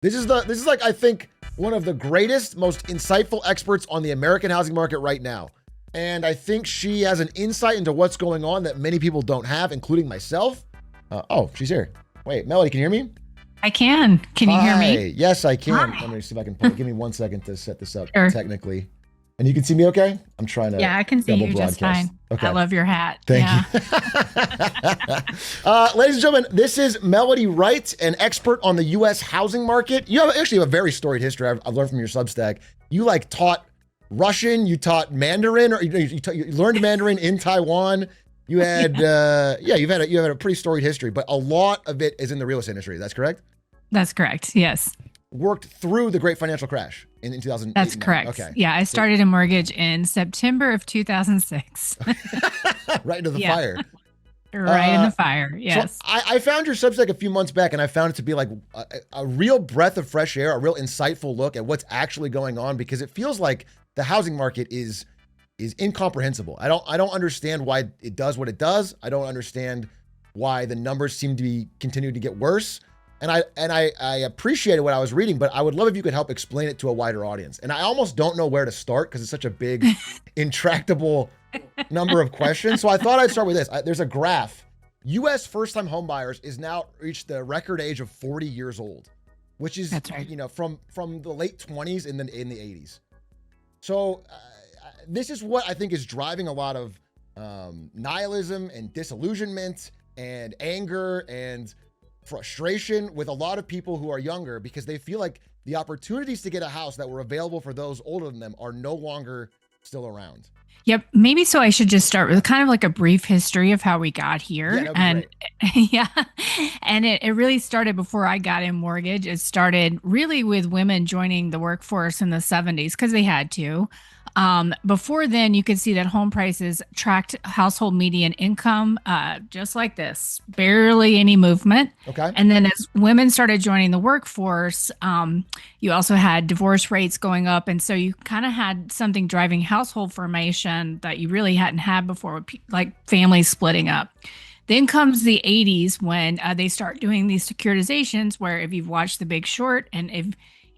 This is like, I think, one of the greatest, most insightful experts on the American housing market right now. And I think she has an insight into what's going on that many people don't have, including myself. Oh, she's here. Wait, Melody, can you hear me? I can. Can you hear me? Yes, I can. Hi. Let me see if I can pull it. Give me 1 second to set this up Sure. technically. And you can see me okay? I'm trying to Yeah, I can see double you just broadcast. fine. Okay. I love your hat. Thank Yeah. you. Ladies and gentlemen, this is Melody Wright, an expert on the U.S. housing market. You have actually a very storied history. I've learned from your Substack. You like taught Russian, you taught Mandarin, or you learned Mandarin in Taiwan. You had, you've had a pretty storied history, but a lot of it is in the real estate industry. That's correct? That's correct. Yes. Worked through the great financial crash in 2008. That's correct. Okay. Yeah, I started a mortgage in September of 2006. Right into the Yeah. fire. Right in the fire. Yes. So I found your Substack a few months back, and I found it to be like a real breath of fresh air, a real insightful look at what's actually going on, because it feels like the housing market is incomprehensible. I don't understand why it does what it does. I don't understand why the numbers seem to be continue to get worse. And I appreciated what I was reading, but I would love if you could help explain it to a wider audience. And I almost don't know where to start because it's such a big, intractable number of questions. So I thought I'd start with this. There's a graph. U.S. first-time home buyers is now reached the record age of 40 years old, which is, That's right. from the late 20s and then in the 80s. So this is what I think is driving a lot of nihilism and disillusionment and anger and frustration with a lot of people who are younger, because they feel like the opportunities to get a house that were available for those older than them are no longer still around. Yep. Maybe so I should just start with kind of like a brief history of how we got here. Yeah, that'd be And great. yeah. And it really started before I got in mortgage. It started really with women joining the workforce in the 70s because they had to. Before then, you could see that home prices tracked household median income, just like this, barely any movement. Okay. And then as women started joining the workforce, you also had divorce rates going up. And so you kind of had something driving household formation that you really hadn't had before, like families splitting up. Then comes the 80s when they start doing these securitizations, where if you've watched The Big Short, and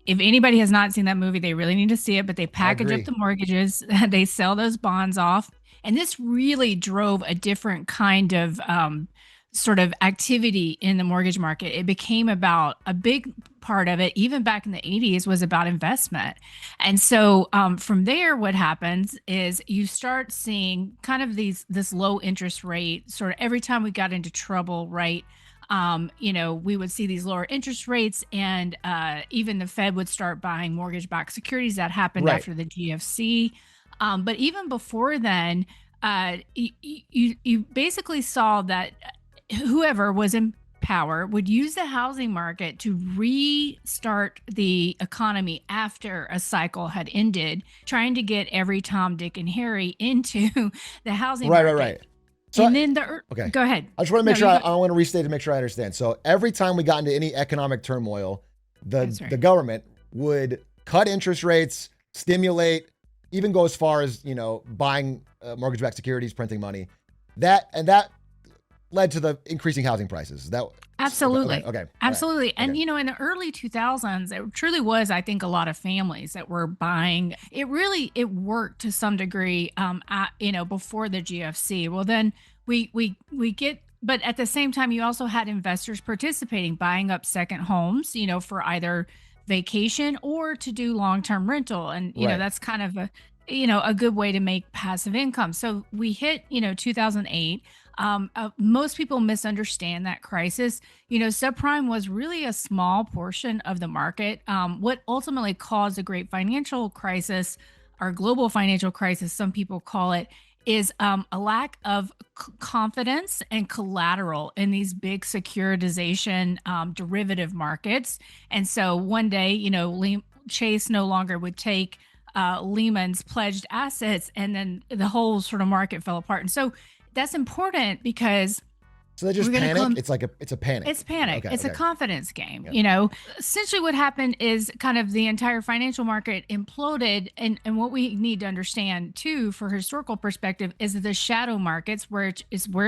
if anybody has not seen that movie, they really need to see it, but they package up the mortgages, they sell those bonds off. And this really drove a different kind of sort of activity in the mortgage market. It became about a big part of it, even back in the 80s, was about investment. And so from there, what happens is you start seeing kind of this low interest rate sort of every time we got into trouble, right? We would see these lower interest rates, and even the Fed would start buying mortgage-backed securities. That happened Right. after the GFC. But even before then, you basically saw that whoever was in power would use the housing market to restart the economy after a cycle had ended, trying to get every Tom, Dick, and Harry into the housing market. Right. So, And then okay. Go ahead. I just want to make No, sure you I want to restate to make sure I understand. So every time we got into any economic turmoil, That's right. the government would cut interest rates, stimulate, even go as far as, buying mortgage-backed securities, printing money. That led to the increasing housing prices. Absolutely. Okay. Absolutely. Right. And, Okay. in the early 2000s, it truly was, I think, a lot of families that were buying. It worked to some degree, before the GFC. Well, then we get, but at the same time, you also had investors participating, buying up second homes, for either vacation or to do long-term rental. And, Right. that's kind of a good way to make passive income. So we hit, 2008. Most people misunderstand that crisis. Subprime was really a small portion of the market. What ultimately caused a great financial crisis, or global financial crisis, some people call it, is a lack of confidence and collateral in these big securitization derivative markets. And so one day, Chase no longer would take Lehman's pledged assets, and then the whole sort of market fell apart. And so that's important because So they just panic? It's a panic. it's panic. Okay, It's okay. a confidence game. Yeah. Essentially what happened is kind of the entire financial market imploded. And what we need to understand too, for historical perspective, is that the shadow markets, where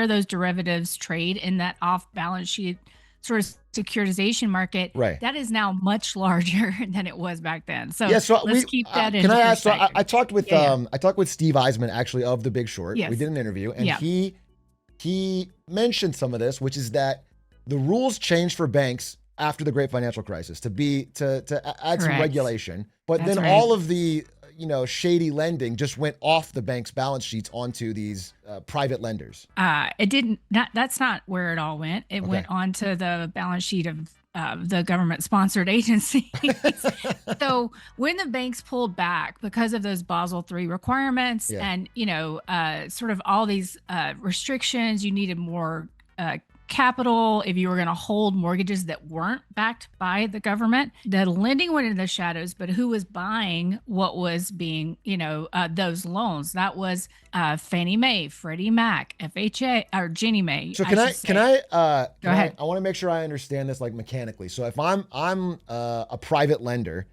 those derivatives trade in that off balance sheet sort of securitization market, Right. that is now much larger than it was back then. So Yeah, so let's keep that can into I ask? So perspective. I talked with Yeah, yeah. I talked with Steve Eisman actually of The Big Short. We Yes. did an interview, and Yeah. he mentioned some of this, which is that the rules changed for banks after the Great Financial Crisis to add some Correct. regulation, but That's then right. all of the shady lending just went off the bank's balance sheets onto these private lenders. It didn't. That's not where it all went. It Okay. went onto the balance sheet of the government-sponsored agencies. So when the banks pulled back because of those Basel III requirements, Yeah. and sort of all these restrictions, you needed more capital if you were going to hold mortgages that weren't backed by the government. The lending went into the shadows, but who was buying what was being, those loans? That was Fannie Mae, Freddie Mac, FHA, or Ginnie Mae, So I should say. Go ahead. I want to make sure I understand this like mechanically. So if I'm a private lender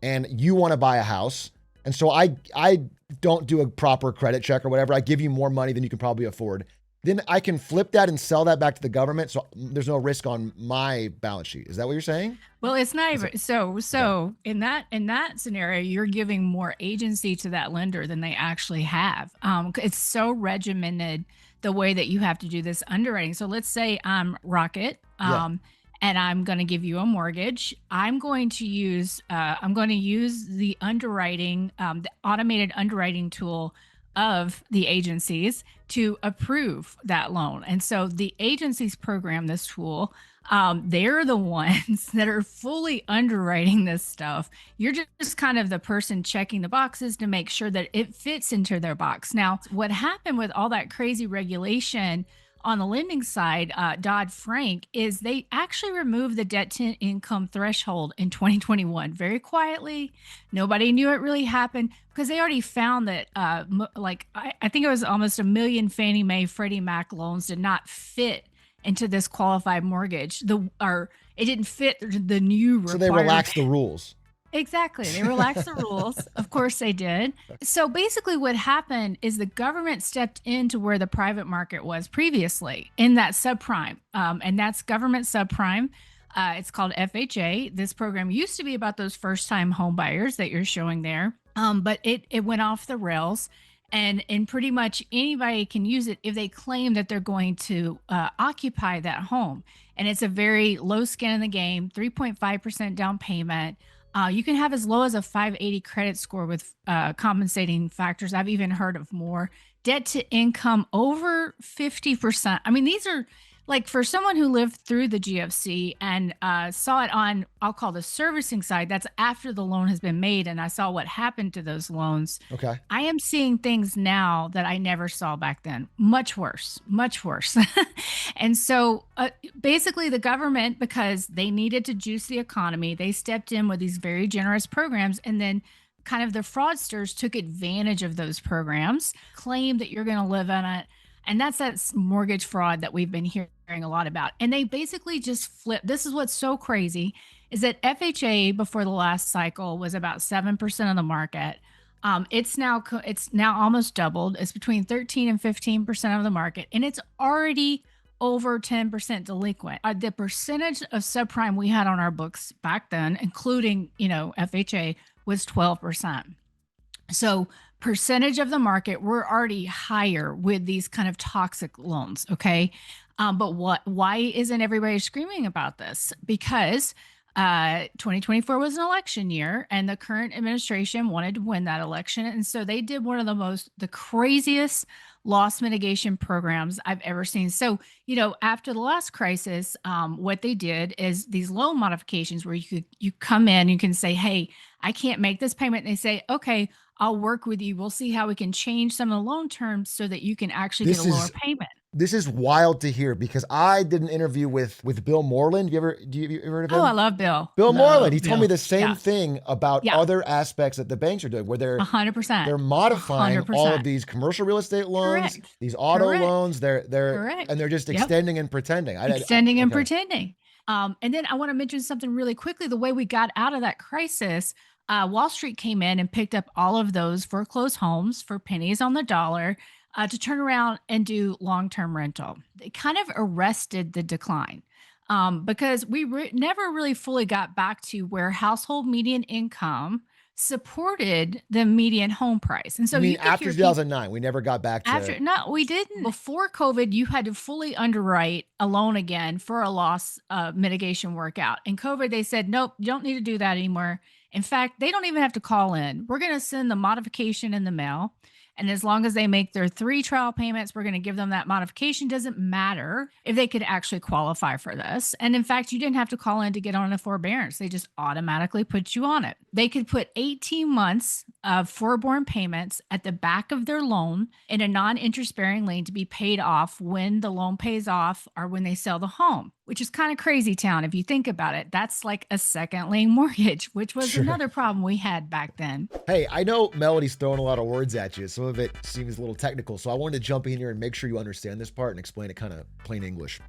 and you want to buy a house, and so I don't do a proper credit check or whatever, I give you more money than you can probably afford, then I can flip that and sell that back to the government, so there's no risk on my balance sheet. Is that what you're saying? Well, it's not Is even it? so. Okay. In that scenario, you're giving more agency to that lender than they actually have. It's so regimented the way that you have to do this underwriting. So let's say I'm Rocket, Yeah. and I'm going to give you a mortgage. I'm going to use the underwriting, the automated underwriting tool of the agencies to approve that loan. And so the agencies program this tool. They're the ones that are fully underwriting this stuff. You're just kind of the person checking the boxes to make sure that it fits into their box. Now, what happened with all that crazy regulation on the lending side, Dodd-Frank, is they actually removed the debt to income threshold in 2021 very quietly. Nobody knew it really happened because they already found that, I think it was almost 1 million Fannie Mae, Freddie Mac loans did not fit into this qualified mortgage. It didn't fit the new So they requirement. relaxed the rules. Exactly. They relaxed the rules. Of course they did. So basically what happened is the government stepped into where the private market was previously in that subprime. And that's government subprime. It's called FHA. This program used to be about those first-time home buyers that you're showing there. But it went off the rails. And pretty much anybody can use it if they claim that they're going to occupy that home. And it's a very low skin in the game, 3.5% down payment. You can have as low as a 580 credit score with compensating factors. I've even heard of more. Debt to income over 50%. I mean, these are like for someone who lived through the GFC and saw it on, I'll call the servicing side, that's after the loan has been made. And I saw what happened to those loans. Okay. I am seeing things now that I never saw back then. Much worse, much worse. And so basically, the government, because they needed to juice the economy, they stepped in with these very generous programs. And then kind of the fraudsters took advantage of those programs, claimed that you're going to live in it. And that's that mortgage fraud that we've been hearing a lot about. And they basically just flipped. This is what's so crazy is that FHA before the last cycle was about 7% of the market. It's now almost doubled. It's between 13 and 15% of the market, and it's already over 10% delinquent. The percentage of subprime we had on our books back then, including FHA, was 12%. So percentage of the market, we're already higher with these kind of toxic loans. Okay. But why isn't everybody screaming about this? Because 2024 was an election year and the current administration wanted to win that election. And so they did one of the craziest loss mitigation programs I've ever seen. So, after the last crisis, what they did is these loan modifications where you come in, you can say, hey, I can't make this payment. And they say, okay, I'll work with you. We'll see how we can change some of the loan terms so that you can actually get This a lower is payment. this is wild to hear because I did an interview with Bill Moreland. You ever heard of Oh, I him? love Bill. Bill Moreland. He Love told me Bill. the same Yeah. thing about Yeah. other aspects that the banks are doing, where they're 100%. they're modifying all of 100%. these commercial real estate loans, Correct. these auto Correct. loans. They're Correct. and they're just Yep. extending and pretending. Extending and Okay. pretending. And then I want to mention something really quickly. The way we got out of that crisis, Wall Street came in and picked up all of those foreclosed homes for pennies on the dollar to turn around and do long-term rental. They kind of arrested the decline. because we never really fully got back to where household median income supported the median home price. And so You mean you could after hear people 2009, we never got back to. after, no, we didn't. Before COVID, you had to fully underwrite a loan again for a loss mitigation workout. In COVID, they said, nope, you don't need to do that anymore. In fact, they don't even have to call in. We're going to send the modification in the mail. And as long as they make their 3 trial payments, we're going to give them that modification. Doesn't matter if they could actually qualify for this. And in fact, you didn't have to call in to get on a forbearance. They just automatically put you on it. They could put 18 months of forborne payments at the back of their loan in a non-interest bearing lien to be paid off when the loan pays off or when they sell the home, which is kind of crazy town. If you think about it, that's like a second lien mortgage, which was another problem we had back then. Hey, I know Melody's throwing a lot of words at you. Some of it seems a little technical. So I wanted to jump in here and make sure you understand this part and explain it kind of plain English.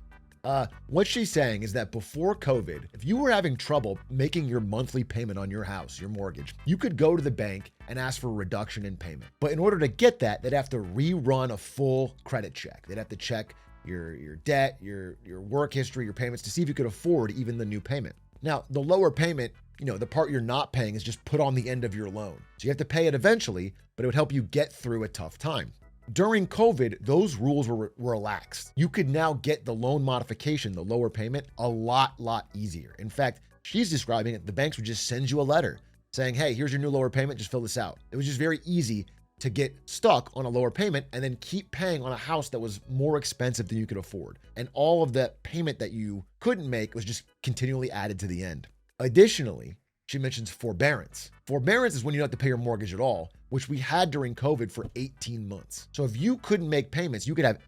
What she's saying is that before COVID, if you were having trouble making your monthly payment on your house, your mortgage, you could go to the bank and ask for a reduction in payment. But in order to get that, they'd have to rerun a full credit check. They'd have to check your debt, your work history, your payments to see if you could afford even the new payment. Now, the lower payment, the part you're not paying is just put on the end of your loan. So you have to pay it eventually, but it would help you get through a tough time. During COVID, those rules were relaxed. You could now get the loan modification, the lower payment, a lot easier. In fact, she's describing it, the banks would just send you a letter saying, hey, here's your new lower payment, just fill this out. It was just very easy to get stuck on a lower payment and then keep paying on a house that was more expensive than you could afford. And all of that payment that you couldn't make was just continually added to the end. Additionally, she mentions forbearance. Forbearance is when you don't have to pay your mortgage at all, which we had during COVID for 18 months. So if you couldn't make payments, you could have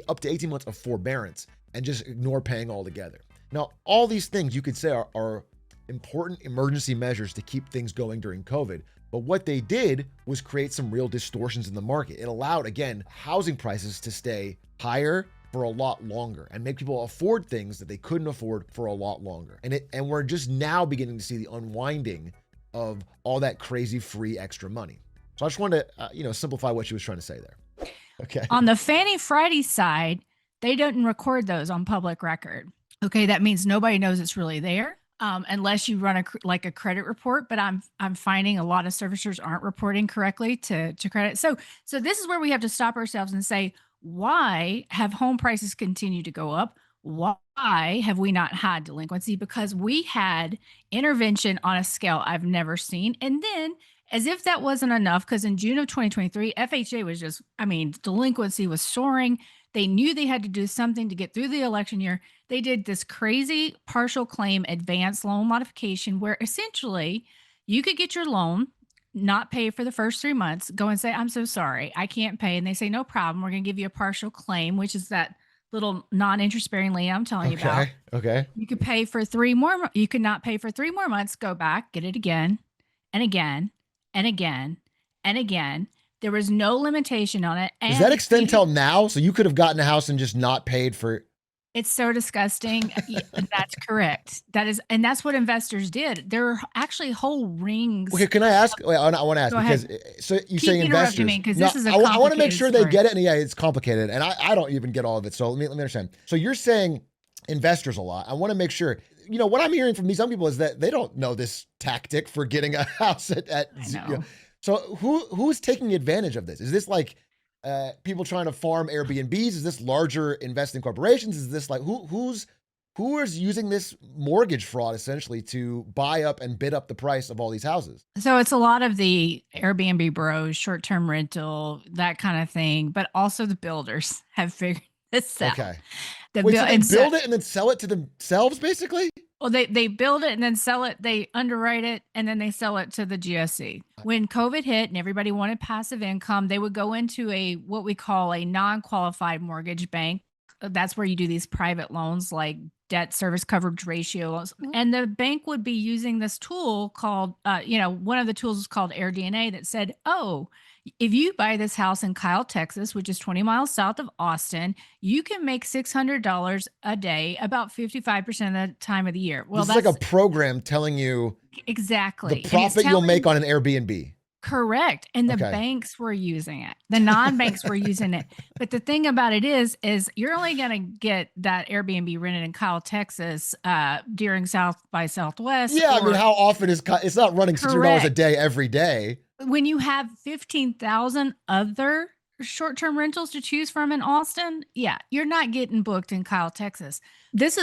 up to 18 months of forbearance and just ignore paying altogether. Now, all these things you could say are important emergency measures to keep things going during COVID. But what they did was create some real distortions in the market. It allowed, again, housing prices to stay higher for a lot longer and make people afford things that they couldn't afford for a lot longer. And we're just now beginning to see the unwinding of all that crazy free extra money. So I just wanted to, simplify what she was trying to say there. Okay. On the Fannie Friday side, they didn't record those on public record. Okay, that means nobody knows it's really there. Unless you run a credit report, but I'm finding a lot of servicers aren't reporting correctly to credit. So this is where we have to stop ourselves and say, why have home prices continued to go up? Why have we not had delinquency? Because we had intervention on a scale I've never seen. And then, as if that wasn't enough, because in June of 2023, FHA was just, delinquency was soaring. They knew they had to do something to get through the election year. They did this crazy partial claim advanced loan modification where essentially you could get your loan, not pay for the first 3 months, go and say, I'm so sorry, I can't pay. And they say, no problem. We're going to give you a partial claim, which is that little non-interest bearing lien I'm telling you about. Okay. You could pay for 3 more. You could not pay for 3 more months, go back, get it again and again and again and again. There was no limitation on it. And does that extend till now? So you could have gotten a house and just not paid for. It's so disgusting. That's correct. And that's what investors did. There are actually whole rings. Okay, can I ask? Wait, I want to ask because so you say investors. Because this is I want to make sure they get it. And yeah, it's complicated, and I don't even get all of it. So let me understand. So you're saying investors a lot. I want to make sure. What I'm hearing from these young people is that they don't know this tactic for getting a house at. So who's taking advantage of this? Is this like people trying to farm Airbnbs? Is this larger investing corporations? Is this like who is using this mortgage fraud essentially to buy up and bid up the price of all these houses? So it's a lot of the Airbnb bros, short-term rental, that kind of thing, but also the builders have figured this out. Okay. So they build it and then sell it to themselves, basically? Well, they build it and then sell it. They underwrite it and then they sell it to the GSE. When COVID hit and everybody wanted passive income, they would go into what we call a non-qualified mortgage bank. That's where you do these private loans like debt service coverage ratios. And the bank would be using this tool called, one of the tools is called AirDNA that said, if you buy this house in Kyle, Texas, which is 20 miles south of Austin, you can make $600 a day about 55% of the time of the year. Well, that's like a program telling you exactly the profit you'll make on an Airbnb. Correct. And the Okay. banks were using it. The non-banks were using it. But the thing about it is you're only going to get that Airbnb rented in Kyle, Texas, during South by Southwest Yeah, I mean, or how often is it's not running $600 a correct. day every day? When you have 15,000 other short-term rentals to choose from in Austin, yeah, you're not getting booked in Kyle, Texas. This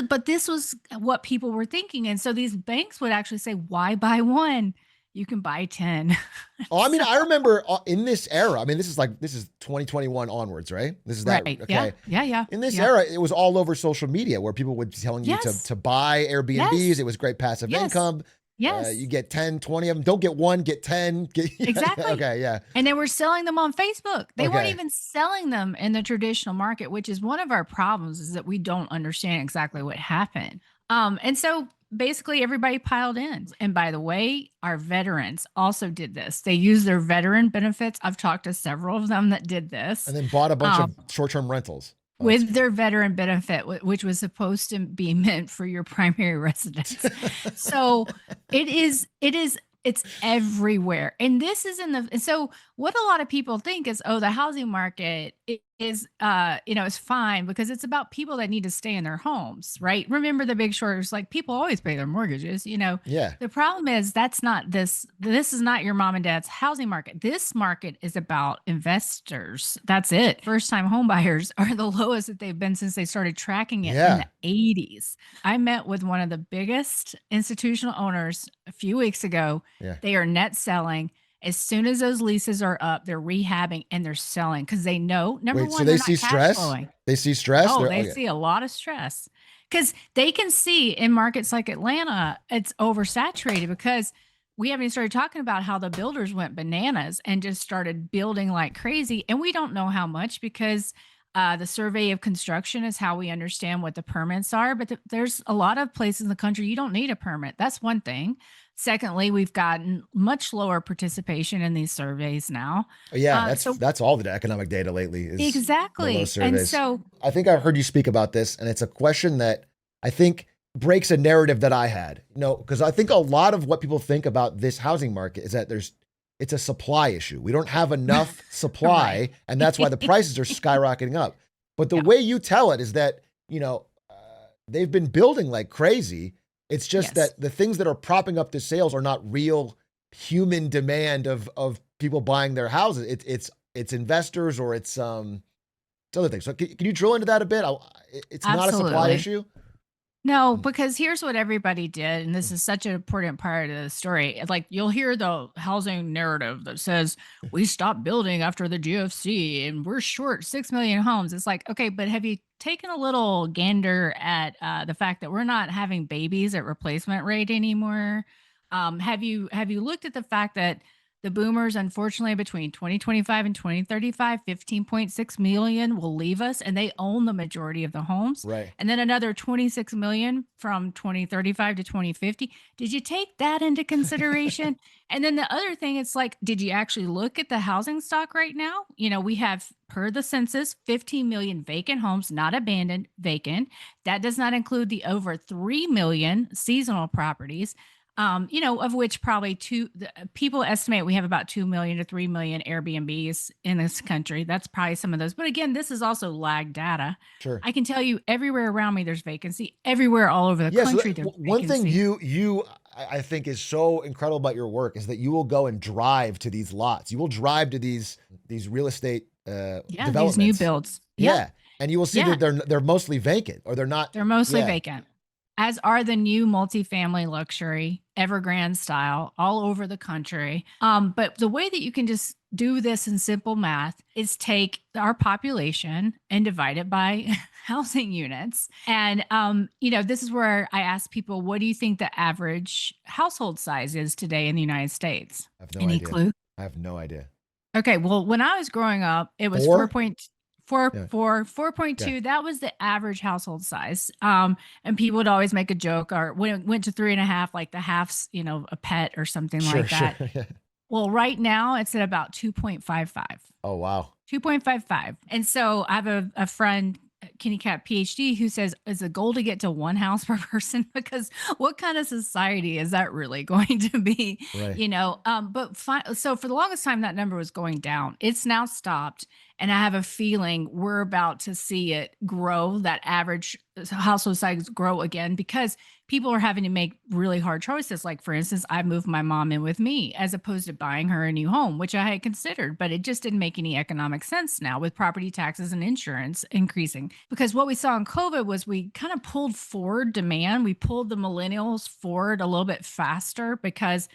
was what people were thinking. And so these banks would actually say, why buy one? You can buy 10. Oh, I mean, So, I remember in this era. I mean, this is 2021 onwards, right? This is that right. Yeah. okay. Yeah. Yeah. In this Yeah. era, it was all over social media where people would be telling you to Yes. to buy Airbnbs. Yes. It was great passive Yes. income. You Yes. get 10, 20 of them. Don't get one, get 10. Exactly. Okay, yeah. And they were selling them on Facebook. They weren't Okay. even selling them in the traditional market, which is one of our problems is that we don't understand exactly what happened. And so basically everybody piled in. And by the way, our veterans also did this. They used their veteran benefits. I've talked to several of them that did this. And then bought a bunch of Um, short-term rentals. Oh, that's with their veteran benefit, which was supposed to be meant for your primary residence. So it's everywhere. And this is and so what a lot of people think is, oh, the housing market is, it's fine because it's about people that need to stay in their homes, right? Remember the Big Short was like, people always pay their mortgages. yeah. The problem is this is not your mom and dad's housing market. This market is about investors. That's it. First time home buyers are the lowest that they've been since they started tracking it in Yeah. the 80s. I met with one of the biggest institutional owners a few weeks ago. Yeah. They are net selling. As soon as those leases are up, they're rehabbing and they're selling because they know, number Wait, so one, they they're see not cash stress? flowing. They see stress? Oh, They're they okay. see a lot of stress because they can see in markets like Atlanta, it's oversaturated because we haven't even started talking about how the builders went bananas and just started building like crazy. And we don't know how much because the survey of construction is how we understand what the permits are. But there's a lot of places in the country you don't need a permit. That's one thing. Secondly, we've gotten much lower participation in these surveys now. Yeah, So that's all the economic data lately is the low exactly. And surveys. so I think I've heard you speak about this, and it's a question that I think breaks a narrative that I had. Because I think a lot of what people think about this housing market is that it's a supply issue. We don't have enough supply, Right. and that's why the prices are skyrocketing up. But the Yeah. way you tell it is that, they've been building like crazy. It's just Yes. that the things that are propping up the sales are not real human demand of people buying their houses. It's investors or it's other things. So can you drill into that a bit? It's not a supply Absolutely. issue. No, because here's what everybody did, and this is such an important part of the story. Like you'll hear the housing narrative that says we stopped building after the GFC and we're short 6 million homes. It's like, okay, but have you taken a little gander at the fact that we're not having babies at replacement rate anymore? Have you looked at the fact that the boomers, unfortunately, between 2025 and 2035, 15.6 million will leave us, and they own the majority of the homes. Right. And then another 26 million from 2035 to 2050. Did you take that into consideration? And then the other thing, it's like, did you actually look at the housing stock right now? We have, per the census, 15 million vacant homes, not abandoned, vacant. That does not include the over 3 million seasonal properties. Of which probably people estimate we have about 2 million to 3 million Airbnbs in this country. That's probably some of those. But again, this is also lag data. Sure. I can tell you everywhere around me, there's vacancy. Everywhere all over the Yeah. So country, there's one thing vacancy. I think is so incredible about your work is that you will go and drive to these lots. You will drive to these real estate Yeah, these new developments. builds. Yeah. Yeah. And you will see Yeah. that they're mostly vacant or they're not. They're mostly Yeah. vacant, as are the new multifamily luxury, Evergrande style, all over the country. But the way that you can just do this in simple math is take our population and divide it by housing units. And, this is where I ask people, what do you think the average household size is today in the United States? I have no Any idea. clue? I have no idea. Okay, well, when I was growing up, it was 4? 4.2. Yeah. That was the average household size. And people would always make a joke, or when it went to 3.5, like the half's, a pet or something Sure. like that. Yeah. Well, right now it's at about 2.55. Oh, wow. 2.55. And so I have a friend, Kenny Cat PhD, who says, is the goal to get to one house per person? Because what kind of society is that really going to be? Right. So for the longest time, that number was going down. It's now stopped. And I have a feeling we're about to see it grow, that average household size grow again, because people are having to make really hard choices. Like, for instance, I moved my mom in with me as opposed to buying her a new home, which I had considered, but it just didn't make any economic sense now with property taxes and insurance increasing. Because what we saw in COVID was we kind of pulled forward demand. We pulled the millennials forward a little bit faster because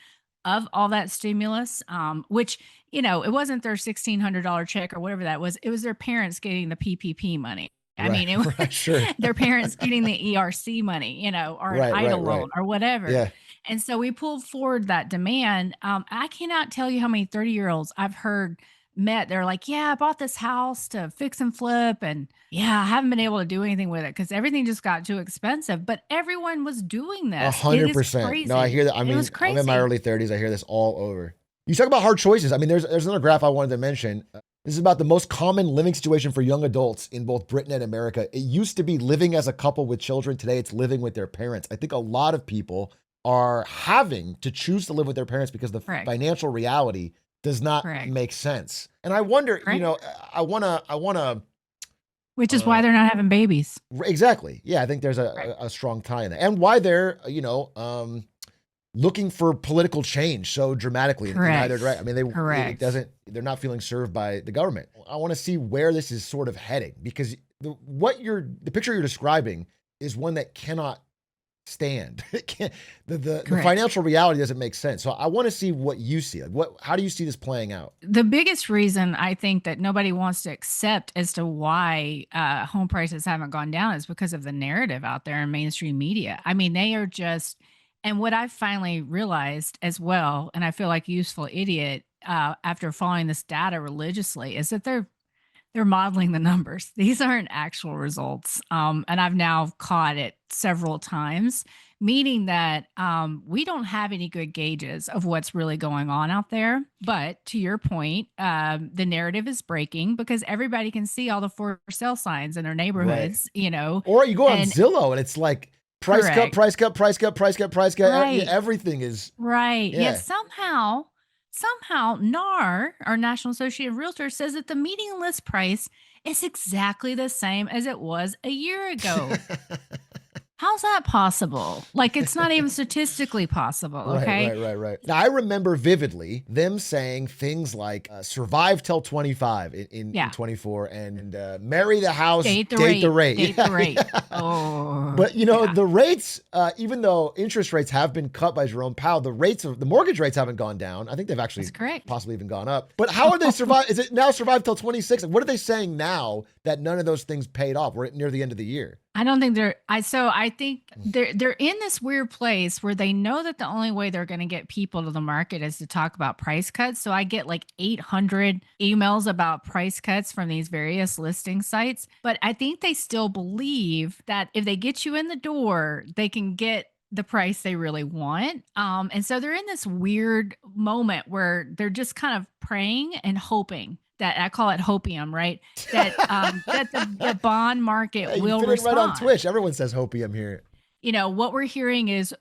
of all that stimulus, which, it wasn't their $1,600 check or whatever that was. It was their parents getting the PPP money. I Right. mean, it was Right. Sure. their parents getting the ERC money, or an Right. Right. EIDL Right. loan or whatever. Yeah. And so we pulled forward that demand. I cannot tell you how many 30-year-olds I've heard they're like, yeah, I bought this house to fix and flip. And yeah, I haven't been able to do anything with it because everything just got too expensive. But everyone was doing this. It is 100%. No, I crazy. hear that. I It mean, was I'm in my crazy. early 30s. I hear this all over. You talk about hard choices. I mean, there's another graph I wanted to mention. This is about the most common living situation for young adults in both Britain and America. It used to be living as a couple with children. Today, it's living with their parents. I think a lot of people are having to choose to live with their parents because the Correct. financial reality does not Correct. make sense. And I wonder, Correct. I wanna, Which is why they're not having babies. exactly. Yeah, I think there's Right. a strong tie in that, and why they're, looking for political change so dramatically in either Correct. direction. I mean, Correct. they're not feeling served by the government. I want to see where this is sort of heading because the picture you're describing is one that cannot stand. It can't, the Correct. financial reality doesn't make sense. So I want to see what you see. Like how do you see this playing out? The biggest reason I think that nobody wants to accept as to why home prices haven't gone down is because of the narrative out there in mainstream media. I mean, they are just, and what I've finally realized as well, and I feel like a useful idiot after following this data religiously, is that they're modeling the numbers. These aren't actual results. And I've now caught it several times, meaning that we don't have any good gauges of what's really going on out there. But to your point, the narrative is breaking because everybody can see all the for sale signs in their neighborhoods, Or you go on and Zillow and it's like price cut, correct. price cut, price cut, price cut, price cut. Right. Everything is Right. yeah. Yet somehow NAR, our National Association of Realtors, says that the median list price is exactly the same as it was a year ago. How's that possible? Like, it's not even statistically possible. Okay. Right. Now, I remember vividly them saying things like survive till 25 in 24 and marry the house, Date the rate. Date the rate. Oh. But, the rates, even though interest rates have been cut by Jerome Powell, the mortgage rates haven't gone down. I think they've actually That's correct. possibly even gone up. But how are they survive? Is it now survive till 26? What are they saying now that none of those things paid off? We're near the end of the year. I don't think I think they're in this weird place where they know that the only way they're going to get people to the market is to talk about price cuts. So I get like 800 emails about price cuts from these various listing sites, but I think they still believe that if they get you in the door, they can get the price they really want. And so they're in this weird moment where they're just kind of praying and hoping that I call it hopium, right? That that the bond market Hey, you will fit in respond. right on Twitch. Everyone says hopium here. What we're hearing is,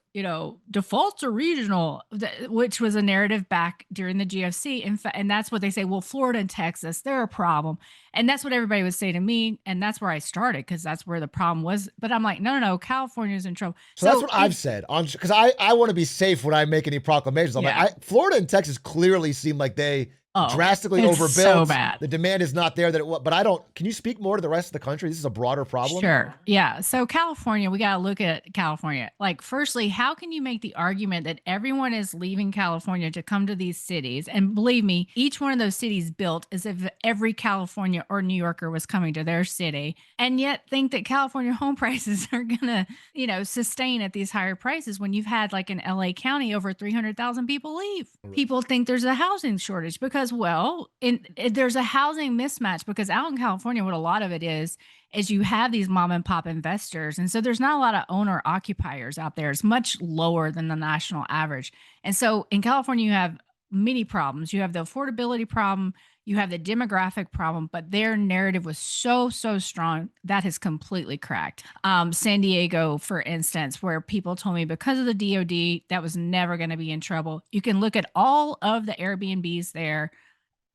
defaults are regional, which was a narrative back during the GFC. In fact, and that's what they say. Well, Florida and Texas, they're a problem. And that's what everybody would say to me. And that's where I started because that's where the problem was. But I'm like, no, California's in trouble. So that's what I've said because I want to be safe when I make any proclamations. I'm like, Florida and Texas clearly seem like they drastically overbuilt. So bad. The demand is not there but I don't. Can you speak more to the rest of the country? This is a broader problem. Sure. Yeah. So California, we got to look at California. Like, firstly, how can you make the argument that everyone is leaving California to come to these cities? And believe me, each one of those cities built as if every California or New Yorker was coming to their city, and yet think that California home prices are going to, sustain at these higher prices when you've had like in LA County over 300,000 people leave. People think there's a housing shortage because there's a housing mismatch because out in California, what a lot of it is you have these mom and pop investors. And so there's not a lot of owner occupiers out there. It's much lower than the national average. And so in California, you have many problems. You have the affordability problem, you have the demographic problem, but their narrative was so strong that has completely cracked. San Diego, for instance, where people told me because of the DoD, that was never going to be in trouble. You can look at all of the Airbnbs there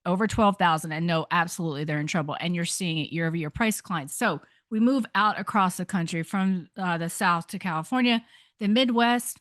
over 12,000 and know absolutely they're in trouble. And you're seeing it year over year price declines. So we move out across the country from the South to California, the Midwest.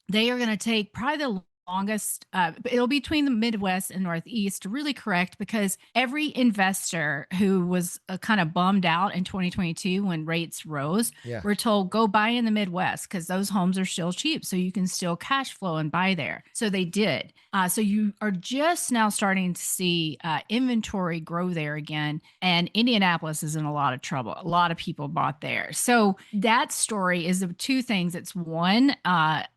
They are going to take probably the longest. It'll be between the Midwest and Northeast to really correct, because every investor who was kind of bummed out in 2022 when rates rose, Yeah. we're told go buy in the Midwest because those homes are still cheap. So you can still cash flow and buy there. So they did. So you are just now starting to see inventory grow there again. And Indianapolis is in a lot of trouble. A lot of people bought there. So that story is of two things. It's one,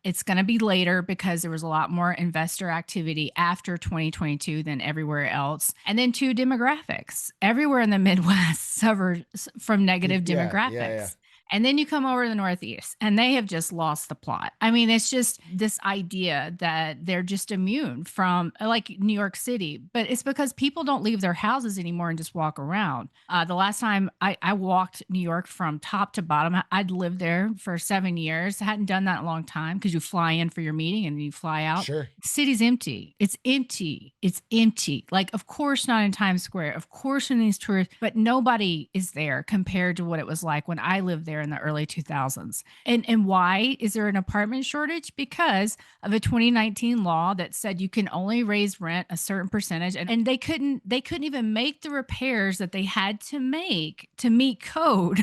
it's going to be later because there was a lot more investor activity after 2022 than everywhere else. And then two, demographics. Everywhere in the Midwest suffers from negative demographics. Yeah. And then you come over to the Northeast and they have just lost the plot. I mean, it's just this idea that they're just immune from, like New York City, but it's because people don't leave their houses anymore and just walk around. The last time I walked New York from top to bottom, I'd lived there for 7 years. I hadn't done that in a long time because you fly in for your meeting and then you fly out. Sure. The city's empty. It's empty. It's empty. Like, of course, not in Times Square. Of course, in these tourists, but nobody is there compared to what it was like when I lived there in the early 2000s. And why is there an apartment shortage? Because of a 2019 law that said you can only raise rent a certain percentage, and they couldn't even make the repairs that they had to make to meet code.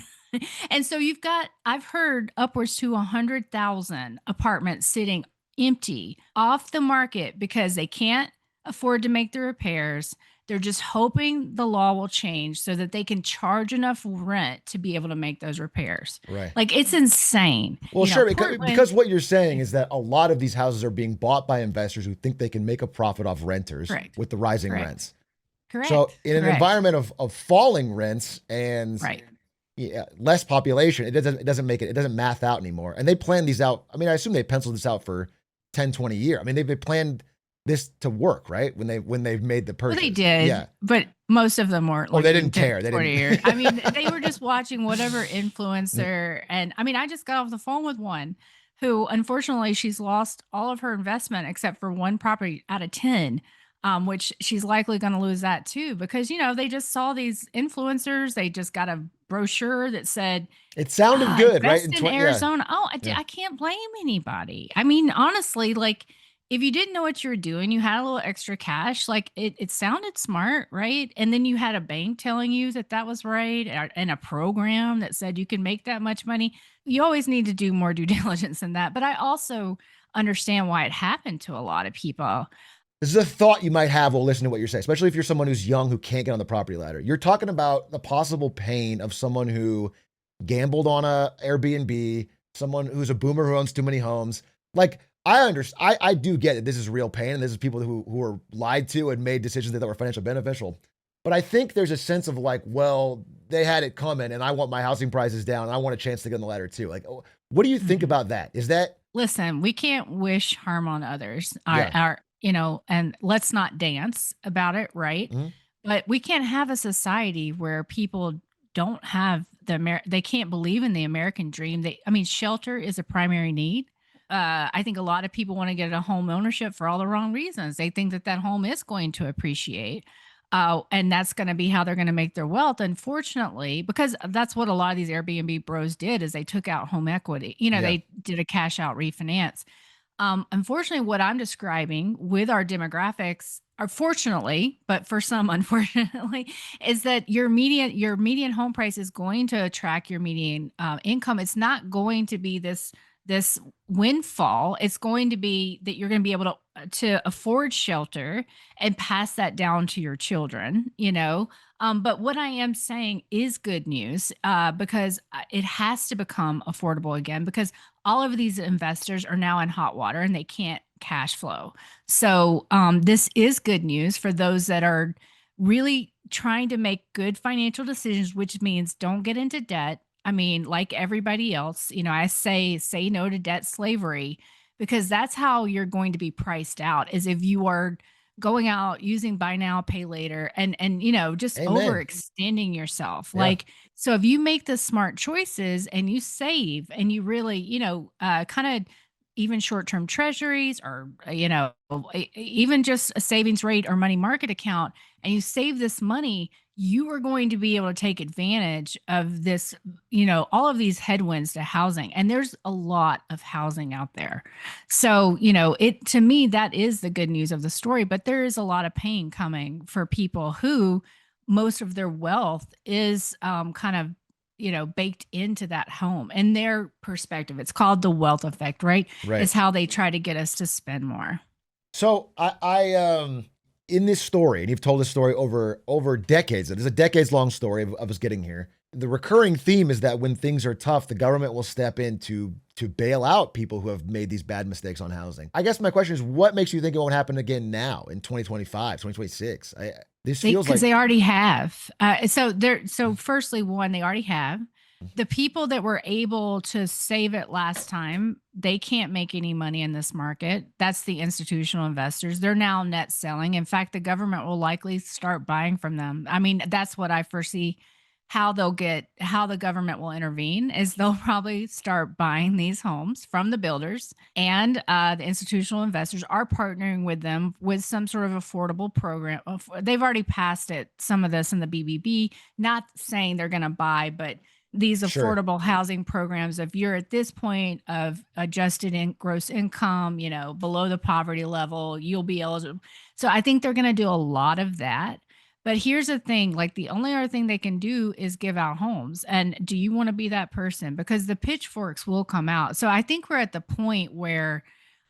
And so I've heard upwards to 100,000 apartments sitting empty off the market because they can't afford to make the repairs. They're just hoping the law will change so that they can charge enough rent to be able to make those repairs. Right. Like, it's insane. Well, sure, because what you're saying is that a lot of these houses are being bought by investors who think they can make a profit off renters with the rising rents. Correct. So in an environment of falling rents and less population, it doesn't math out anymore. And they plan these out. I mean, I assume they penciled this out for 10, 20 years. I mean, they planned this to work, right? When they've made the purchase. Well, they did, but most of them weren't. They didn't care. They didn't. Years. I mean, they were just watching whatever influencer. And I mean, I just got off the phone with one who, unfortunately, she's lost all of her investment except for one property out of 10, which she's likely going to lose that too, because, they just saw these influencers. They just got a brochure that said it sounded good, right? In Arizona. I can't blame anybody. I mean, honestly, like, if you didn't know what you were doing, you had a little extra cash, like it sounded smart, right? And then you had a bank telling you that was right, and a program that said you can make that much money. You always need to do more due diligence than that. But I also understand why it happened to a lot of people. This is a thought you might have while listening to what you're saying, especially if you're someone who's young who can't get on the property ladder. You're talking about the possible pain of someone who gambled on a Airbnb, someone who's a boomer who owns too many homes. Like, I understand. I do get it. This is real pain, and this is people who were lied to and made decisions that were financially beneficial. But I think there's a sense of like, well, they had it coming, and I want my housing prices down, and I want a chance to get on the ladder too. Like, what do you think about that? Is that? Listen, we can't wish harm on others. And let's not dance about it, right? Mm-hmm. But we can't have a society where people don't have they can't believe in the American dream. Shelter is a primary need. I think a lot of people want to get a home ownership for all the wrong reasons. They think that home is going to appreciate. And that's going to be how they're going to make their wealth. Unfortunately, because that's what a lot of these Airbnb bros did, is they took out home equity. They did a cash out refinance. Unfortunately, what I'm describing with our demographics are, fortunately, but for some, unfortunately, is that your median home price is going to attract your median income. It's not going to be this windfall. It's going to be that you're going to be able to afford shelter and pass that down to your children, but what I am saying is good news, because it has to become affordable again, because all of these investors are now in hot water and they can't cash flow. So this is good news for those that are really trying to make good financial decisions, which means don't get into debt. I mean, like everybody else, I say no to debt slavery, because that's how you're going to be priced out, is if you are going out using buy now pay later, and you know, just Amen. overextending yourself. Yeah. Like, so if you make the smart choices and you save and you really, you know, kind of even short-term treasuries, or you know, even just a savings rate or money market account, and you save this money, you are going to be able to take advantage of this, you know, all of these headwinds to housing. And there's a lot of housing out there. So, you know, it, to me, that is the good news of the story. But there is a lot of pain coming for people who most of their wealth is kind of, you know, baked into that home and their perspective. It's called the wealth effect, right? Right. It's how they try to get us to spend more. So in this story, and you've told this story over decades. It is a decades long story of us getting here. The recurring theme is that when things are tough, the government will step in to bail out people who have made these bad mistakes on housing. I guess my question is, what makes you think it won't happen again now in 2025, 2026? This feels Because like they already have. So firstly, one, they already have. The people that were able to save it last time, they can't make any money in this market. That's the institutional investors. They're now net selling. In fact, the government will likely start buying from them. I mean, that's what I foresee. How the government will intervene is they'll probably start buying these homes from the builders, and the institutional investors are partnering with them with some sort of affordable program. They've already passed it, some of this in the BBB, not saying they're going to buy, but these sure. affordable housing programs. If you're at this point of adjusted in gross income, you know, below the poverty level, you'll be eligible. So I think they're going to do a lot of that. But here's the thing, like the only other thing they can do is give out homes. And do you want to be that person? Because the pitchforks will come out. So I think we're at the point where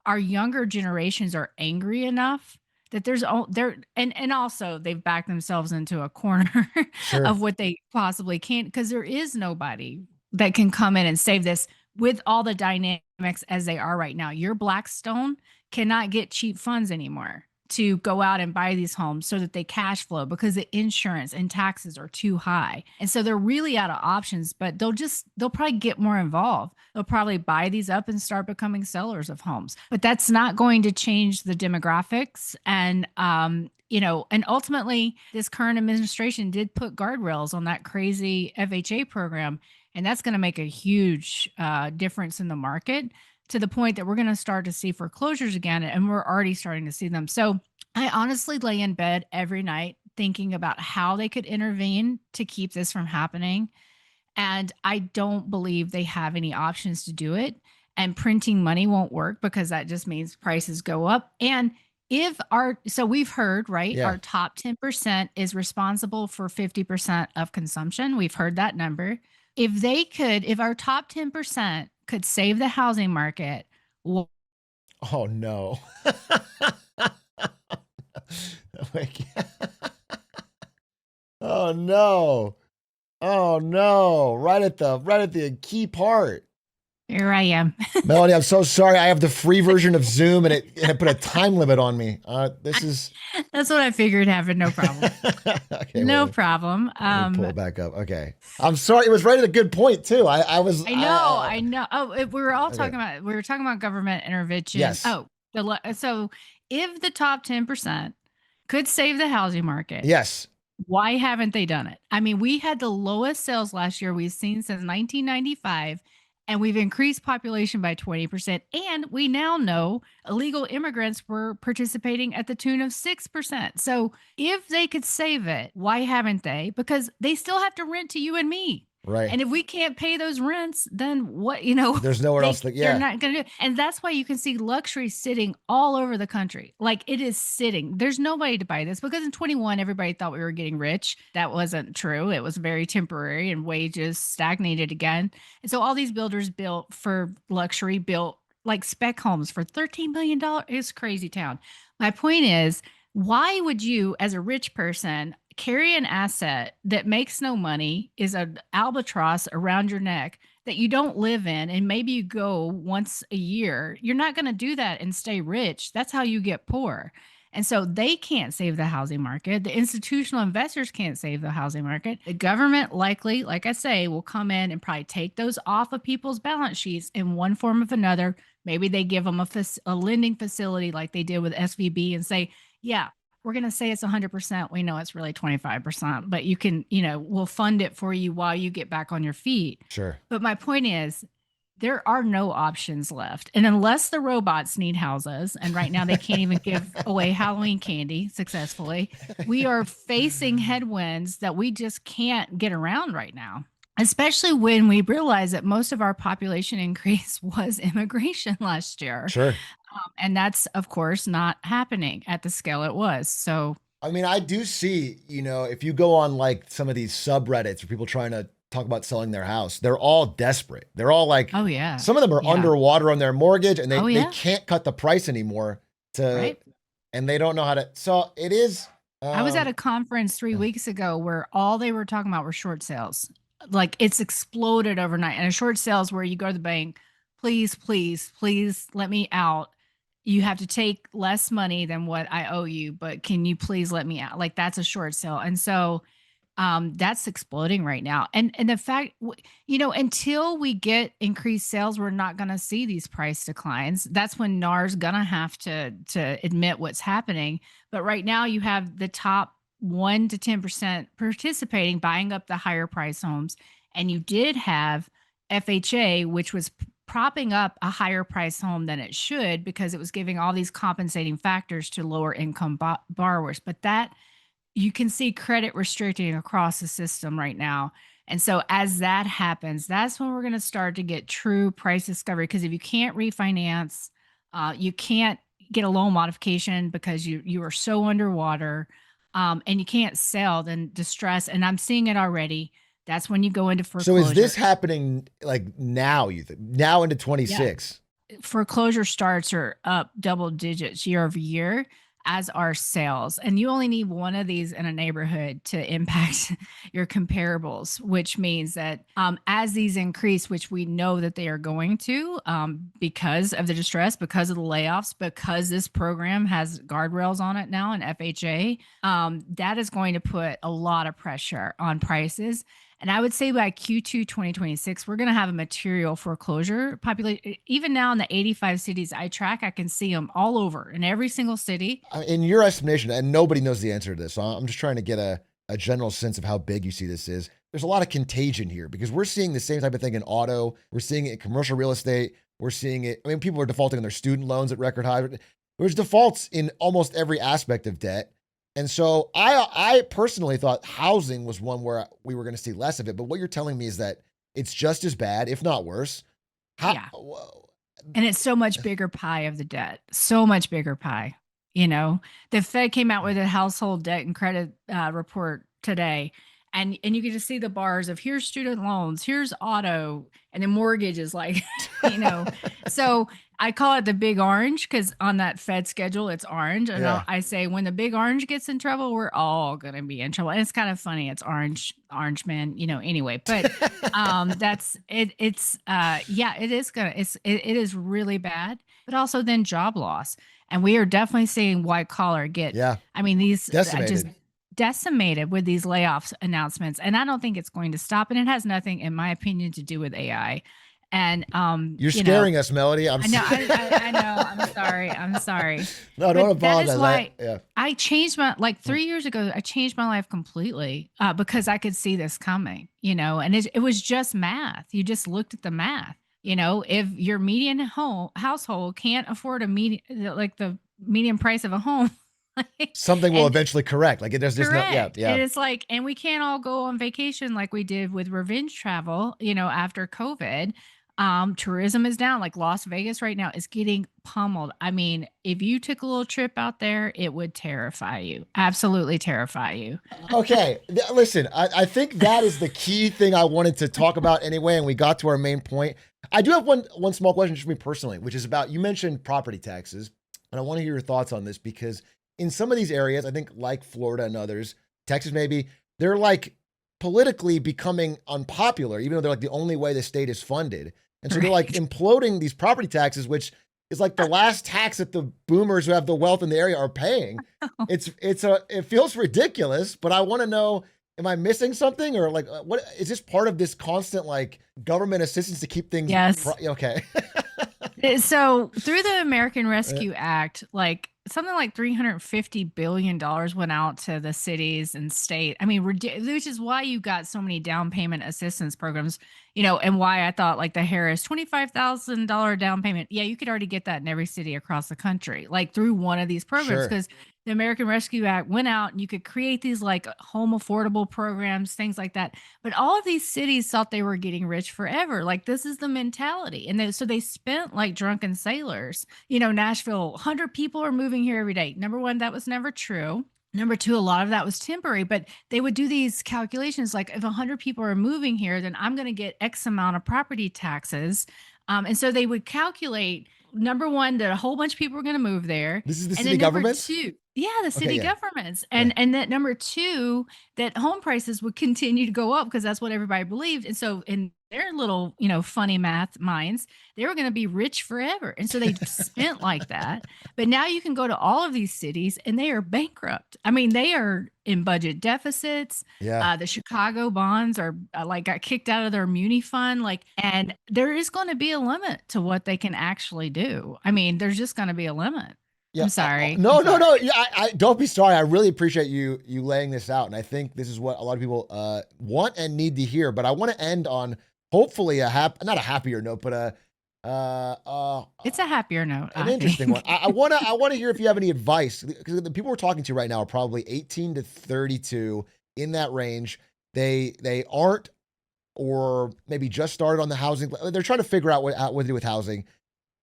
our younger generations are angry enough that there, and also they've backed themselves into a corner Sure. of what they possibly can't, because there is nobody that can come in and save this with all the dynamics as they are right now. Your Blackstone cannot get cheap funds anymore to go out and buy these homes so that they cash flow, because the insurance and taxes are too high. And so they're really out of options, but they'll probably get more involved. They'll probably buy these up and start becoming sellers of homes. But that's not going to change the demographics. And you know, and ultimately this current administration did put guardrails on that crazy FHA program. And that's going to make a huge difference in the market, to the point that we're going to start to see foreclosures again. And we're already starting to see them. So I honestly lay in bed every night thinking about how they could intervene to keep this from happening. And I don't believe they have any options to do it. And printing money won't work, because that just means prices go up. And so we've heard, right, Yeah. our top 10% is responsible for 50% of consumption. We've heard that number. If our top 10% could save the housing market, Oh no. Like, oh no. Oh no. Right at the key part. here I am. Melanie, I'm so sorry. I have the free version of Zoom and it put a time limit on me. This is That's what I figured happened. No problem. okay. No Wait, problem. let me pull it back up. Okay. I'm sorry. It was right at a good point too. I was. I know. Oh, Okay. we were talking about government intervention. Yes. Oh, so if the top 10% could save the housing market, Yes. why haven't they done it? I mean, we had the lowest sales last year we've seen since 1995, and we've increased population by 20%. And we now know illegal immigrants were participating at the tune of 6%. So if they could save it, why haven't they? Because they still have to rent to you and me. Right. And if we can't pay those rents, then what, you know, There's nowhere else that. they're Yeah. not going to do it. And that's why you can see luxury sitting all over the country. Like, it is sitting. There's nobody to buy this, because in 21, everybody thought we were getting rich. That wasn't true. It was very temporary, and wages stagnated again. And so all these builders built for luxury, built like spec homes for $13 million. It's crazy town. My point is, why would you, as a rich person, carry an asset that makes no money, is an albatross around your neck that you don't live in, and maybe you go once a year? You're not going to do that and stay rich. That's how you get poor. And so they can't save the housing market. The institutional investors can't save the housing market. The government likely, like I say, will come in and probably take those off of people's balance sheets in one form or another. Maybe they give them a lending facility like they did with SVB and say, yeah, we're going to say it's 100%. We know it's really 25%, but you can, we'll fund it for you while you get back on your feet. Sure. But my point is, there are no options left. And unless the robots need houses, and right now they can't even give away Halloween candy successfully, we are facing headwinds that we just can't get around right now. Especially when we realize that most of our population increase was immigration last year. Sure. And that's, of course, not happening at the scale it was. So, I mean, I do see, if you go on like some of these subreddits where people trying to talk about selling their house, they're all desperate. They're all like, oh, yeah. Some of them are Yeah. underwater on their mortgage and they Yeah. can't cut the price anymore Right. and they don't know how to. So it is. I was at a conference 3 weeks ago where all they were talking about were short sales. Like it's exploded overnight. And a short sale is where you go to the bank, please, please, please let me out. You have to take less money than what I owe you, but can you please let me out? Like that's a short sale. And so that's exploding right now. And the fact, until we get increased sales, we're not going to see these price declines. That's when NAR's going to have to admit what's happening. But right now you have the top 1 to 10% participating, buying up the higher price homes. And you did have FHA, which was propping up a higher price home than it should because it was giving all these compensating factors to lower income borrowers. But that you can see credit restricting across the system right now. And so as that happens, that's when we're going to start to get true price discovery. Because if you can't refinance, you can't get a loan modification because you are so underwater. And you can't sell, then distress. And I'm seeing it already. That's when you go into foreclosure. So is this happening like now, you think? Now into 26? Yeah. Foreclosure starts are up double digits year over year, as are sales. And you only need one of these in a neighborhood to impact your comparables, which means that as these increase, which we know that they are going to because of the distress, because of the layoffs, because this program has guardrails on it now and FHA, that is going to put a lot of pressure on prices. And I would say by Q2 2026, we're going to have a material foreclosure population. Even now in the 85 cities I track, I can see them all over in every single city. In your estimation, and nobody knows the answer to this, so I'm just trying to get a general sense of how big you see this is. There's a lot of contagion here because we're seeing the same type of thing in auto. We're seeing it in commercial real estate. We're seeing it. I mean, people are defaulting on their student loans at record high. There's defaults in almost every aspect of debt. And so I personally thought housing was one where we were going to see less of it. But what you're telling me is that it's just as bad, if not worse. Yeah. And it's so much bigger pie of the debt, so much bigger pie. The Fed came out with a household debt and credit report today. And you can just see the bars of here's student loans, here's auto, and then mortgage is like, So I call it the big orange because on that Fed schedule, it's orange. And I say when the big orange gets in trouble, we're all going to be in trouble. And it's kind of funny. It's orange man, anyway. But that's it. It's it is really bad. But also then job loss. And we are definitely seeing white collar get. Yeah. I mean, these decimated. Decimated with these layoffs announcements. And I don't think it's going to stop. And it has nothing, in my opinion, to do with AI. And you're scaring us, Melody. I know. I'm sorry. No, don't apologize. That is why I changed my 3 years ago. I changed my life completely because I could see this coming. And it was just math. You just looked at the math. If your median household can't afford the median price of a home. Something will eventually correct. Like there's just correct. no, yeah. And it's like, and we can't all go on vacation like we did with revenge travel, after COVID. Tourism is down. Like Las Vegas right now is getting pummeled. I mean, if you took a little trip out there, it would terrify you. Absolutely terrify you. Okay. Listen, I think that is the key thing I wanted to talk about anyway. And we got to our main point. I do have one small question just for me personally, which is about, you mentioned property taxes. And I want to hear your thoughts on this because in some of these areas, I think like Florida and others, Texas maybe, they're like politically becoming unpopular, even though they're like the only way the state is funded. And so they're like imploding these property taxes, which is like the last tax that the boomers who have the wealth in the area are paying. It feels ridiculous, but I want to know, am I missing something or like, what is this part of this constant like government assistance to keep things? Yes. Okay. So through the American Rescue Act, like something like $350 billion went out to the cities and state. I mean, which is why you got so many down payment assistance programs, and why I thought like the Harris $25,000 down payment. Yeah, you could already get that in every city across the country, like through one of these programs, Sure. because the American Rescue Act went out and you could create these like home affordable programs, things like that. But all of these cities thought they were getting rich forever. Like this is the mentality. And so they spent like drunken sailors. Nashville, 100 people are moving here every day. Number one, that was never true. Number two, a lot of that was temporary, but they would do these calculations like if 100 people are moving here, then I'm going to get X amount of property taxes. And so they would calculate number one, that a whole bunch of people were going to move there. This is the And city then number governments? two, yeah, the Okay, city yeah. governments. And that number two, that home prices would continue to go up because that's what everybody believed. And so in their little, funny math minds, they were going to be rich forever. And so they spent like that. But now you can go to all of these cities and they are bankrupt. I mean, they are in budget deficits. Yeah. The Chicago bonds are like got kicked out of their muni fund. And there is going to be a limit to what they can actually do. I mean, there's just going to be a limit. Yeah. I'm sorry. No, I'm no, sorry. no. Yeah, I don't be sorry. I really appreciate you laying this out. And I think this is what a lot of people want and need to hear. But I want to end on hopefully not a happier note, but It's a happier note. an I interesting one. think. I want to hear if you have any advice, because the people we're talking to right now are probably 18 to 32, in that range. They aren't, or maybe just started on the housing. They're trying to figure out what to do with housing.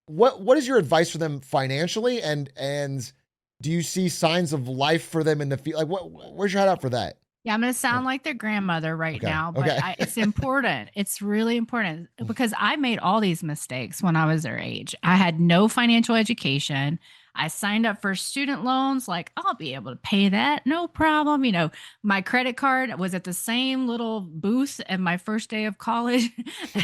What is your advice for them financially, and do you see signs of life for them in the field? Like, where's your head out for that? Yeah, I'm going to sound like their grandmother right Okay. now, but Okay. it's important. It's really important because I made all these mistakes when I was their age. I had no financial education. I signed up for student loans, like I'll be able to pay that, no problem. My credit card was at the same little booth at my first day of college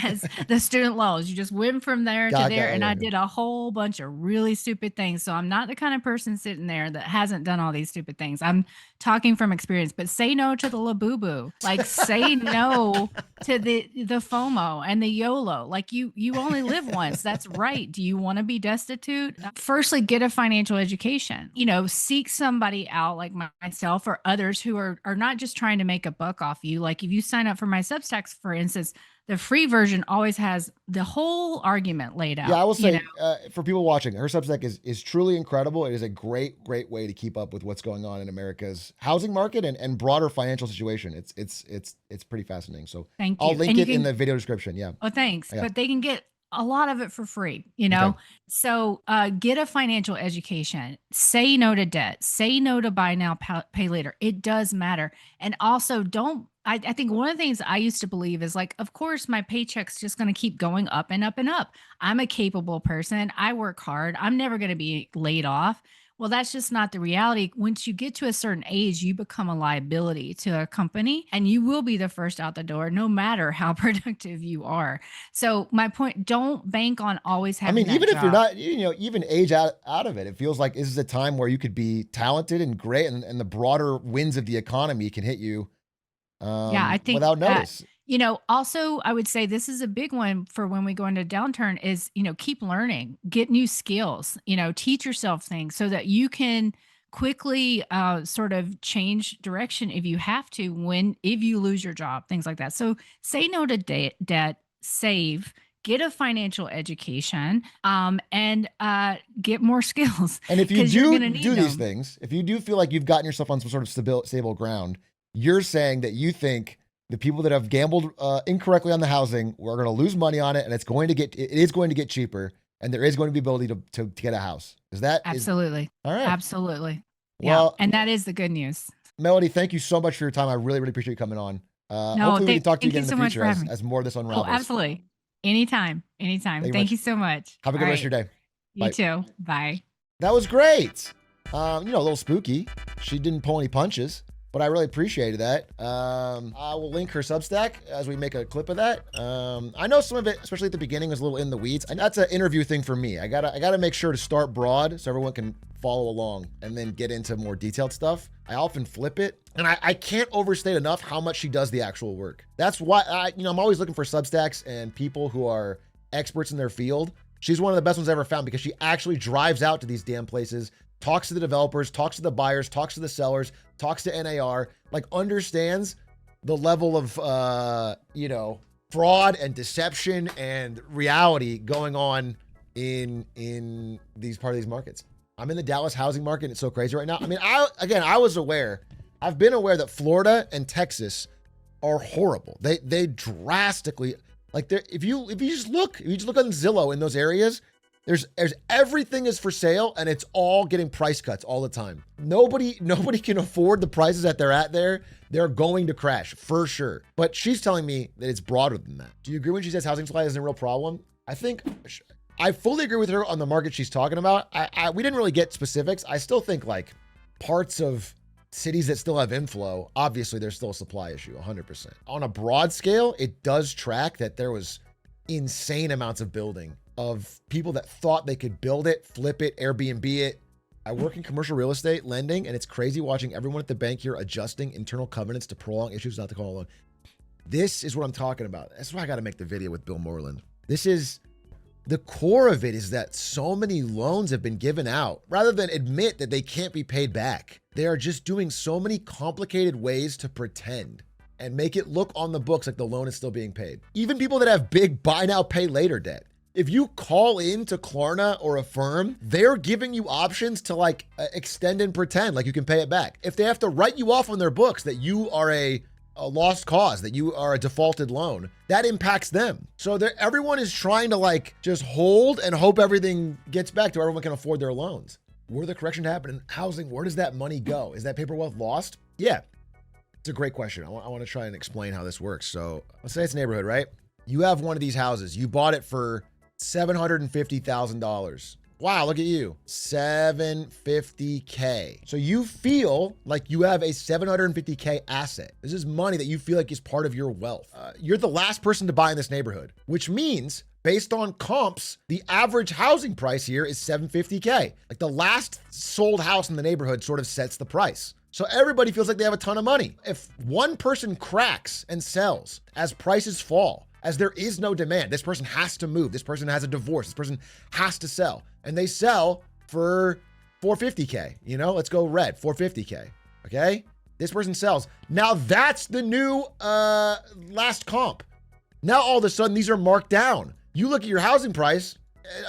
as the student loans. You just went from there to there, and I did a whole bunch of really stupid things. So I'm not the kind of person sitting there that hasn't done all these stupid things. I'm talking from experience, but say no to the laboo-boo. Like say no to the FOMO and the YOLO. Like you only live once. That's right. Do you want to be destitute? Firstly, get a financial education. Seek somebody out like myself or others who are not just trying to make a buck off you. Like if you sign up for my Substacks, for instance, the free version always has the whole argument laid out. Yeah, I will say, for people watching, her Substack is truly incredible. It is a great way to keep up with what's going on in America's housing market and broader financial situation. It's pretty fascinating. So Thank you. I'll link it in the video description. Yeah. Oh, thanks. Yeah. But they can get a lot of it for free, Okay. So get a financial education. Say no to debt. Say no to buy now, pay later. It does matter. And also don't. I think one of the things I used to believe is like, of course, my paycheck's just going to keep going up and up and up. I'm a capable person. I work hard. I'm never going to be laid off. Well, that's just not the reality. Once you get to a certain age, you become a liability to a company and you will be the first out the door, no matter how productive you are. So my point, don't bank on always having even that if you're job. not, even age out of it, it feels like this is a time where you could be talented and great, and the broader winds of the economy can hit you Yeah, I think without notice. also I would say this is a big one for when we go into downturn is, keep learning, get new skills, teach yourself things so that you can quickly sort of change direction if you have to, if you lose your job, things like that. So say no to debt, save, get a financial education, and get more skills. And if you 'Cause you're do gonna need do these them. things, if you do feel like you've gotten yourself on some sort of stable ground, you're saying that you think the people that have gambled incorrectly on the housing are going to lose money on it, and it is going to get cheaper, and there is going to be ability to get a house. Is that Absolutely. all right? Absolutely. Well, Yeah. And that is the good news. Melody, thank you so much for your time. I really appreciate you coming on. No, Hopefully we can talk to you thank again you in so the much future for having me. as more of this Oh, unravels. absolutely. Anytime. Anytime. Thank you Thank much. you so much. Have a good All rest of right. your day. You Bye. too. Bye. That was great. A little spooky. She didn't pull any punches, but I really appreciated that. I will link her Substack as we make a clip of that. I know some of it, especially at the beginning, was a little in the weeds, and that's an interview thing for me. I gotta make sure to start broad so everyone can follow along and then get into more detailed stuff. I often flip it, and I can't overstate enough how much she does the actual work. That's why I'm always looking for Substacks and people who are experts in their field. She's one of the best ones I ever found because she actually drives out to these damn places, talks to the developers, talks to the buyers, talks to the sellers, talks to NAR, like understands the level of, fraud and deception and reality going on in these part of these markets. I'm in the Dallas housing market. And it's so crazy right now. I mean, I've been aware that Florida and Texas are horrible. They drastically, like, if you just look on Zillow in those areas, there's everything is for sale and it's all getting price cuts all the time. Nobody can afford the prices that they're at there. They're going to crash for sure. But she's telling me that it's broader than that. Do you agree when she says housing supply isn't a real problem? I think I fully agree with her on the market she's talking about. We didn't really get specifics. I still think like parts of cities that still have inflow, obviously there's still a supply issue, 100%. On a broad scale, it does track that there was insane amounts of building of people that thought they could build it, flip it, Airbnb it. I work in commercial real estate lending, and it's crazy watching everyone at the bank here adjusting internal covenants to prolong issues not to call a loan. This is what I'm talking about. That's why I got to make the video with Bill Moreland. This is the core of it, is that so many loans have been given out rather than admit that they can't be paid back. They are just doing so many complicated ways to pretend and make it look on the books like the loan is still being paid. Even people that have big buy now, pay later debt. If you call in to Klarna or a firm, they're giving you options to like extend and pretend like you can pay it back. If they have to write you off on their books that you are a lost cause, that you are a defaulted loan, that impacts them. So everyone is trying to like just hold and hope everything gets back to everyone can afford their loans. Where the correction happen in housing, where does that money go? Is that paper wealth lost? Yeah, it's a great question. I want to try and explain how this works. So let's say it's a neighborhood, right? You have one of these houses. You bought it for $750,000. Wow, look at you. $750K. So you feel like you have a $750K asset. This is money that you feel like is part of your wealth. You're the last person to buy in this neighborhood, which means based on comps, the average housing price here is $750K. Like the last sold house in the neighborhood sort of sets the price. So everybody feels like they have a ton of money. If one person cracks and sells as prices fall, as there is no demand, this person has to move. This person has a divorce. This person has to sell. And they sell for $450K. Let's go red, $450K. Okay? This person sells. Now that's the new last comp. Now all of a sudden these are marked down. You look at your housing price,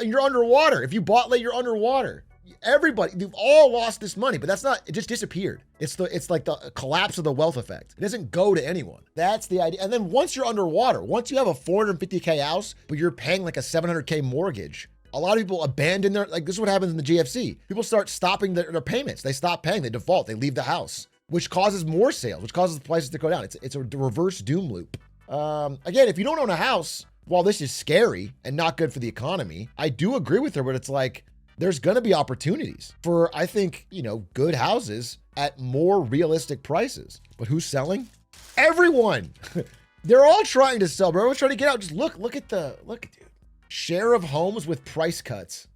you're underwater. If you bought late, you're underwater. Everybody, you've all lost this money, but that's not, it just disappeared. It's like the collapse of the wealth effect. It doesn't go to anyone. That's the idea. And then once you're underwater, once you have a $450K house, but you're paying like a $700K mortgage, a lot of people abandon like this is what happens in the GFC. People start stopping their payments. They stop paying, they default, they leave the house, which causes more sales, which causes the prices to go down. It's a reverse doom loop. Again, if you don't own a house, while this is scary and not good for the economy, I do agree with her, but it's like, there's going to be opportunities for, I think, good houses at more realistic prices. But who's selling? Everyone. They're all trying to sell, bro. Everyone's trying to get out. Just look at dude. Share of homes with price cuts.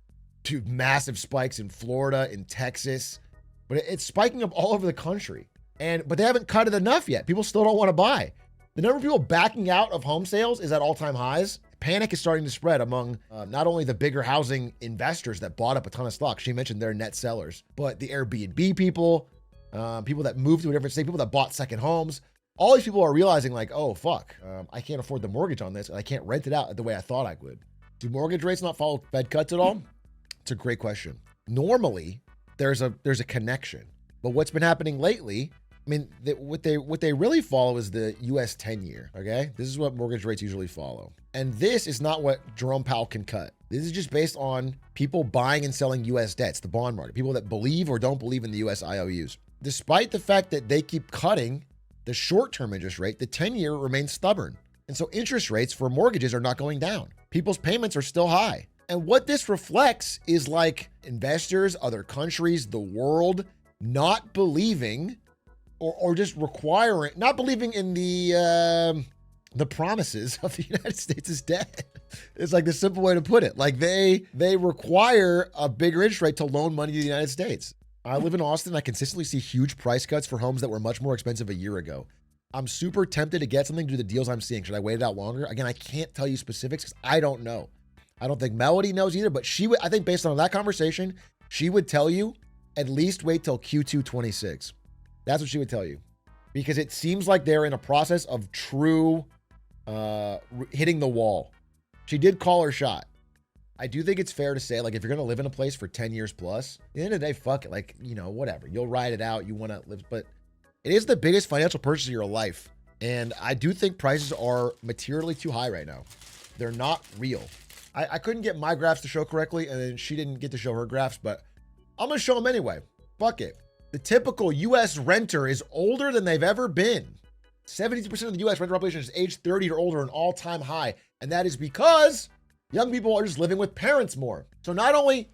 Dude, massive spikes in Florida, in Texas. But it's spiking up all over the country. But they haven't cut it enough yet. People still don't want to buy. The number of people backing out of home sales is at all-time highs. Panic is starting to spread among not only the bigger housing investors that bought up a ton of stock. She mentioned they're net sellers, but the Airbnb people, people that moved to a different state, people that bought second homes. All these people are realizing like, oh, fuck, I can't afford the mortgage on this. And I can't rent it out the way I thought I would. Do mortgage rates not follow Fed cuts at all? It's a great question. Normally, there's a connection. But what's been happening lately, I mean, what they really follow is the US 10-year, okay? This is what mortgage rates usually follow. And this is not what Jerome Powell can cut. This is just based on people buying and selling US debts, the bond market, people that believe or don't believe in the US IOUs. Despite the fact that they keep cutting the short-term interest rate, the 10-year remains stubborn. And so interest rates for mortgages are not going down. People's payments are still high. And what this reflects is like investors, other countries, the world, not believing or just requiring, not believing in the promises of the United States' debt. It's like the simple way to put it. Like they require a bigger interest rate to loan money to the United States. I live in Austin. I consistently see huge price cuts for homes that were much more expensive a year ago. I'm super tempted to get something due to the deals I'm seeing. Should I wait it out longer? Again, I can't tell you specifics because I don't know. I don't think Melody knows either, but I think based on that conversation, she would tell you at least wait till Q2 26. That's what she would tell you. Because it seems like they're in a process of true hitting the wall. She did call her shot. I do think it's fair to say, like, if you're going to live in a place for 10 years plus, at the end of the day, fuck it. Like, you know, whatever. You'll ride it out. You want to live. But it is the biggest financial purchase of your life. And I do think prices are materially too high right now. They're not real. I couldn't get my graphs to show correctly, and then she didn't get to show her graphs, but I'm going to show them anyway. Fuck it. The typical U.S. renter is older than they've ever been. 72% of the U.S. renter population is age 30 or older, an all-time high. And that is because young people are just living with parents more. So not only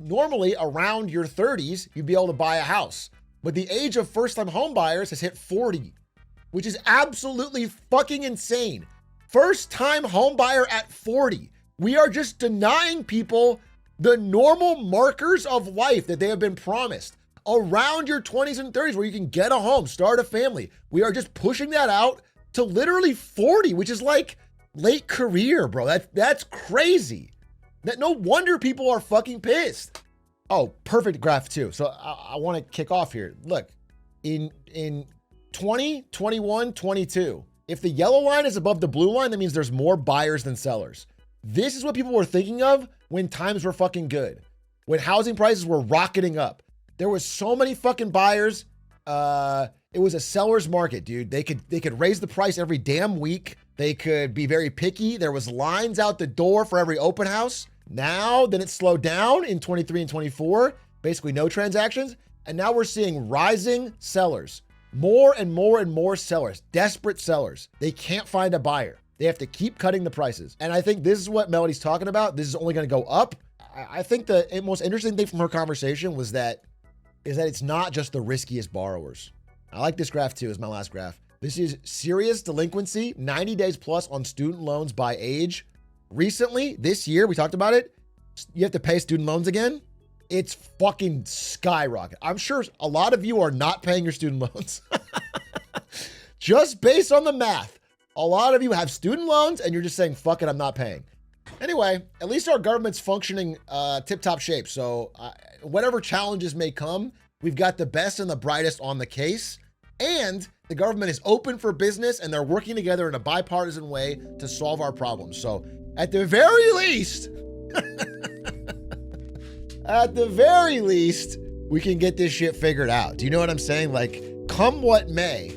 normally around your 30s, you'd be able to buy a house, but the age of first-time home buyers has hit 40, which is absolutely fucking insane. First-time home buyer at 40. We are just denying people the normal markers of life that they have been promised around your 20s and 30s, where you can get a home, start a family. We are just pushing that out to literally 40, which is like late career, bro. That's crazy. That no wonder people are fucking pissed. Oh, perfect graph too. So I want to kick off here. Look, in 20, 21, 22, if the yellow line is above the blue line, that means there's more buyers than sellers. This is what people were thinking of when times were fucking good, when housing prices were rocketing up. There was so many fucking buyers. It was a seller's market, dude. They could raise the price every damn week. They could be very picky. There was lines out the door for every open house. Now, then it slowed down in 23 and 24, basically no transactions. And now we're seeing rising sellers, more and more and more sellers, desperate sellers. They can't find a buyer. They have to keep cutting the prices. And I think this is what Melody's talking about. This is only going to go up. I think the most interesting thing from her conversation is that it's not just the riskiest borrowers. I like this graph too, as my last graph. This is serious delinquency, 90 days plus on student loans by age. Recently, this year, we talked about it, you have to pay student loans again. It's fucking skyrocket. I'm sure a lot of you are not paying your student loans. Just based on the math. A lot of you have student loans and you're just saying, fuck it, I'm not paying. Anyway, at least our government's functioning tip-top shape. So whatever challenges may come, we've got the best and the brightest on the case. And the government is open for business and they're working together in a bipartisan way to solve our problems. So at the very least, we can get this shit figured out. Do you know what I'm saying? Like, come what may,